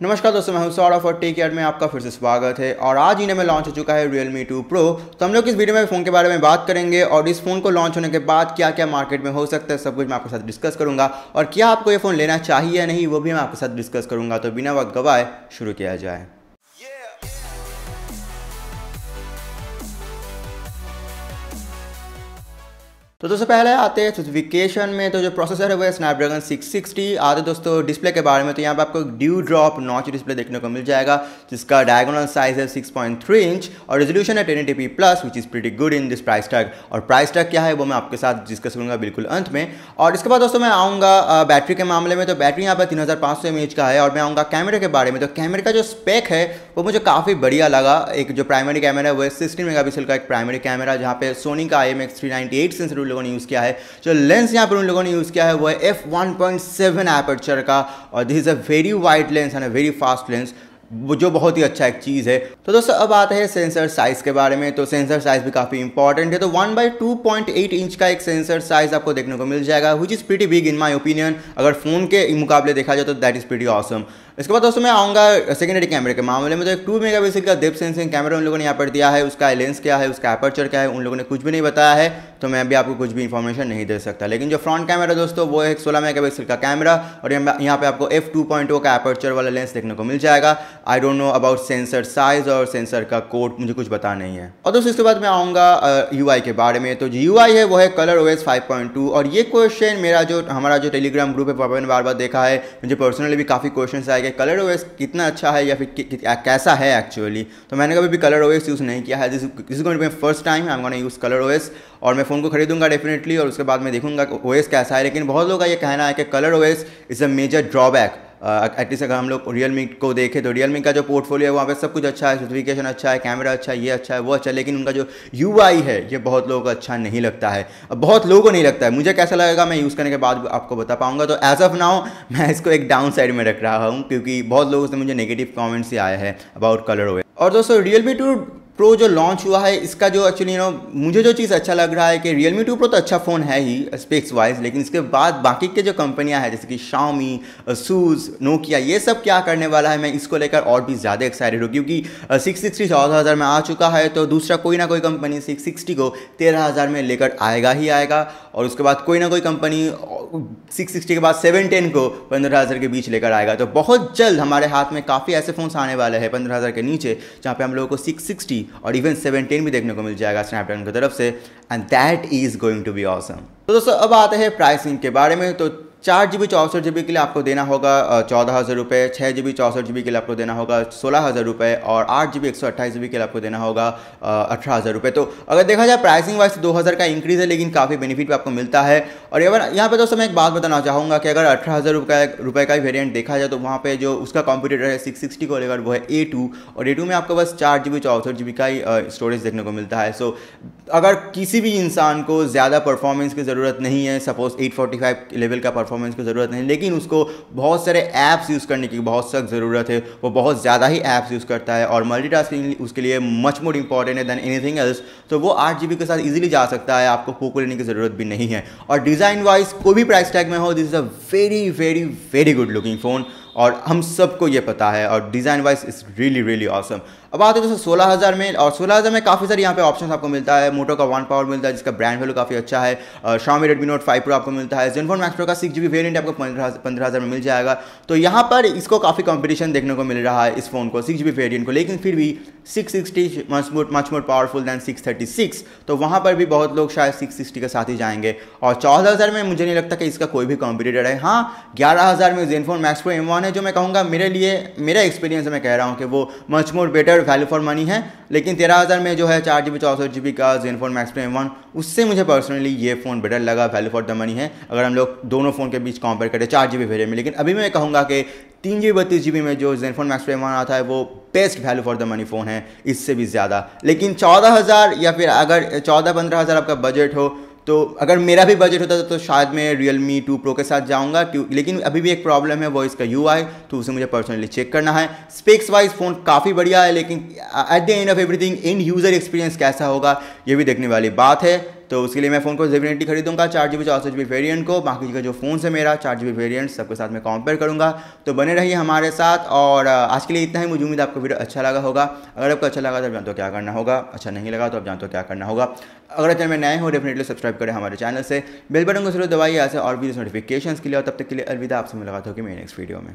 नमस्कार दोस्तों, मैं हूं सौरभ और TechYard में आपका फिर से स्वागत है। और आज ही में लॉन्च हो चुका है RealMe 2 Pro। तो हम लोग इस वीडियो में फ़ोन के बारे में बात करेंगे और इस फ़ोन को लॉन्च होने के बाद क्या क्या मार्केट में हो सकता है सब कुछ मैं आपके साथ डिस्कस करूंगा। और क्या आपको ये फ़ोन लेना चाहिए या नहीं वो भी मैं आपके साथ डिस्कस करूंगा। तो बिना वक्त गवाए शुरू किया जाए। तो दोस्तों पहले आते हैं स्पेसिफिकेशन में। तो जो प्रोसेसर है वो है स्नैपड्रैगन 660। आते दोस्तों डिस्प्ले के बारे में, तो यहाँ पे आपको ड्यू ड्रॉप नॉच डिस्प्ले देखने को मिल जाएगा जिसका डायगोनल साइज है 6.3 इंच और रेजोल्यूशन है 1080p plus which is pretty good in this price tag. और प्राइस टैग क्या है वो मैं आपके साथ डिस्कस करूँगा बिल्कुल अंत में। और इसके बाद दोस्तों मैं आऊँगा बैटरी के मामले में। तो बैटरी यहाँ पर 3500 mAh का है। और मैं आऊँगा कैमरे के बारे में। तो कैमरे का जो स्पेक है वो मुझे काफ़ी बढ़िया लगा। एक जो प्राइमरी कैमरा है वो 16 मेगापिक्सल का एक प्राइमरी कैमरा, जहाँ पे सोनी का IMX398 सेंसर लोगों ने यूज़ किया है। जो लेंस यहाँ पर उन लोगों ने यूज़ किया है वो है f1.7 एपर्चर का और this is a very wide lens and a very fast lens, जो बहुत ही अच्छा एक चीज़ है। तो दोस्तों अब आते हैं सेंसर साइज़ के बारे में। तो सेंसर साइज़ भी काफ़ी इंपॉर्टेंट है। तो 1/2.8 इंच का एक सेंसर साइज़ आपको देखने को मिल जाएगा which is pretty big in my opinion. अगर फ़ोन के मुकाबले देखा जाए तो दैट इज़ प्रीटी ऑसम। इसके बाद दोस्तों मैं आऊँगा सेकेंडरी कैमरे के मामले में। तो एक 2 मेगापिक्सल का डेप्थ सेंसिंग कैमरा उन लोगों ने यहाँ पर दिया है। उसका लेंस क्या है, उसका एपर्चर क्या है, उन लोगों ने कुछ भी नहीं बताया है। तो मैं भी आपको कुछ भी इंफॉर्मेशन नहीं दे सकता। लेकिन जो फ्रंट कैमरा दोस्तों वो है 16 मेगापिक्सल का कैमरा और यहाँ पे आपको f2.0 का एपर्चर वाला लेंस देखने को मिल जाएगा। I don't know about sensor size और सेंसर का कोड, मुझे कुछ पता नहीं है। और दोस्तों इसके बाद मैं आऊँगा UI के बारे में। तो जो UI है वो है ColorOS 5.2। और ये क्वेश्चन हमारा जो टेलीग्राम ग्रुप है वहाँ मैंने बार बार देखा है। मुझे पर्सनली भी काफ़ी क्वेश्चन आए कि ColorOS कितना अच्छा है या फिर कैसा है एक्चुअली। तो मैंने कभी भी ColorOS यूज़ नहीं किया है। This is going to be my first time I am gonna use ColorOS। और मैं फ़ोन को खरीदूंगा डेफिनेटली और उसके बाद मैं देखूंगा OS कैसा है। लेकिन बहुत लोगों का ये कहना है कि ColorOS is a major drawback. At least अगर हम लोग RealMe को देखें तो RealMe का जो पोर्टफोलियो है वहाँ पे सब कुछ अच्छा है, स्पेसिफिकेशन अच्छा है, कैमरा अच्छा है, ये अच्छा है, वो अच्छा है। लेकिन उनका जो UI है ये बहुत लोगों को अच्छा नहीं लगता है। अब बहुत लोगों को नहीं लगता है, मुझे कैसा लगेगा मैं यूज़ करने के बाद आपको बता पाऊंगा। तो एज ऑफ नाउ मैं इसको एक डाउन साइड में रख रहा हूँ क्योंकि बहुत लोगों से मुझे नेगेटिव कॉमेंट्स ही आए हैं अबाउट ColorOS। और दोस्तों RealMe 2 Pro जो लॉन्च हुआ है इसका जो एक्चुअली मुझे जो चीज़ अच्छा लग रहा है कि RealMe 2 Pro तो अच्छा फ़ोन है ही स्पेक्स वाइज, लेकिन इसके बाद बाकी के जो कंपनियां हैं जैसे कि Xiaomi, Asus, Nokia, ये सब क्या करने वाला है मैं इसको लेकर और भी ज़्यादा एक्साइटेड हूँ। क्योंकि 660 14,000 में आ चुका है तो दूसरा कोई ना कोई कंपनी 660 को 13,000 में लेकर आएगा ही आएगा। और उसके बाद कोई ना कोई कंपनी 660 के बाद 710 को 15,000 के बीच लेकर आएगा। तो बहुत जल्द हमारे हाथ में काफ़ी ऐसे फ़ोन्स आने वाले हैं 15,000 के नीचे जहाँ पे हम लोगों को 660 और इवन 710 भी देखने को मिल जाएगा स्नैपड्रैगन की तरफ से। And that is going to be awesome. तो दोस्तों अब आते हैं प्राइसिंग के बारे में। तो 4GB 64GB के लिए आपको देना होगा 14,000 रुपये, 6GB 64GB के लिए आपको देना होगा 16,000 रुपये और 8GB 128GB के लिए आपको देना होगा 18,000 रुपये। तो अगर देखा जाए प्राइसिंग वाइज 2,000 का इंक्रीज़ है लेकिन काफ़ी बेनिफिट भी आपको मिलता है। और यहाँ पे दोस्तों मैं एक बात बताना चाहूँगा कि अगर 18,000 रुपये का वेरिएंट देखा जाए तो वहाँ पे जो उसका कॉम्पिटिटर है 660 को लेकर वो है A2 और A2 में आपको बस 4GB 64GB का ही स्टोरेज देखने को मिलता है। सो अगर किसी भी इंसान को ज़्यादा परफॉर्मेंस की ज़रूरत नहीं है, सपोज 845 लेवल का परफॉर्मेंस की ज़रूरत नहीं, लेकिन उसको बहुत सारे ऐप्स यूज़ करने की बहुत सख्त ज़रूरत है, वो बहुत ज़्यादा ही ऐप्स यूज़ करता है और मल्टीटास्किंग उसके लिए मच मोर इंपॉर्टेंट है देन एनीथिंग एल्स, तो वो 8GB के साथ इजीली जा सकता है। आपको पोको लेने की ज़रूरत भी नहीं है। और डिज़ाइन वाइज कोई भी प्राइस टैग में हो this is a very very very good looking phone और हम सबको ये पता है और design wise is really really awesome. अब आते हैं दोस्तों 16,000 में। और 16,000 में काफ़ी सारी यहाँ पे ऑप्शन आपको मिलता है। मोटो का 1 पावर मिलता है जिसका ब्रांड वैल्यू काफ़ी अच्छा है। Xiaomi Redmi Note 5 Pro आपको मिलता है। Zenfone Max Pro का 6GB वेरिएंट आपको 15,000 में मिल जाएगा। तो यहाँ पर इसको काफ़ी कंपटीशन देखने को मिल रहा है इस फ़ोन को 6GB वेरिएंट को, लेकिन फिर भी 660 मच मोर पावरफुल दैन 636। तो वहाँ पर भी बहुत लोग शायद 660 के साथ ही जाएंगे। और 14,000 में मुझे नहीं लगता कि इसका कोई भी कॉम्पिटिटर है। हाँ 11,000 में Zenfone Max Pro M1 है जो मैं कहूँगा मेरे लिए, मेरा एक्सपीरियंस मैं कह रहा हूँ कि वो much more better value for money है। लेकिन 13,000 में जो है 4GB 64GB का Zenfone Max Pro M1 उससे मुझे पर्सनली ये फ़ोन बेटर लगा, वैल्यू फॉर द मनी है अगर हम लोग दोनों फ़ोन के बीच कंपेयर करें 4GB वेरिएंट में। लेकिन अभी मैं कहूँगा कि 3GB 32GB में जो Zenfone Max Pro M1 आता है वो best value for the money phone है इससे भी ज़्यादा। लेकिन 14,000 या फिर अगर 14-15,000 आपका बजट हो, तो अगर मेरा भी बजट होता तो शायद मैं RealMe 2 Pro के साथ जाऊंगा। लेकिन अभी भी एक प्रॉब्लम है वो इसका UI, तो उसे मुझे पर्सनली चेक करना है। स्पेक्स वाइज फ़ोन काफ़ी बढ़िया है लेकिन at the end of everything in user experience कैसा होगा ये भी देखने वाली बात है। तो उसके लिए मैं फ़ोन को डेफिनेटली खरीदूंगा 4GB 64GB वेरियंट को। बाकी का जो फ़ोन है मेरा 4GB वेरियंट सबके साथ मैं कंपेयर करूँगा। तो बने रहिए हमारे साथ, और आज के लिए इतना ही। मुझे उम्मीद आपको वीडियो अच्छा लगा होगा। अगर आपको अच्छा लगा तो आप जानते हो क्या करना होगा, अच्छा नहीं लगा तो आप जानते हो क्या करना होगा। अगर चैनल में नए हो डेफिनेटली सब्सक्राइब करें हमारे चैनल से, बेल बटन को जरूर दबाइए ऐसे और भी नोटिफिकेशंस के लिए। और तब तक के लिए अलविदा, आपसे मुलाकात होगी मेरी नेक्स्ट वीडियो में।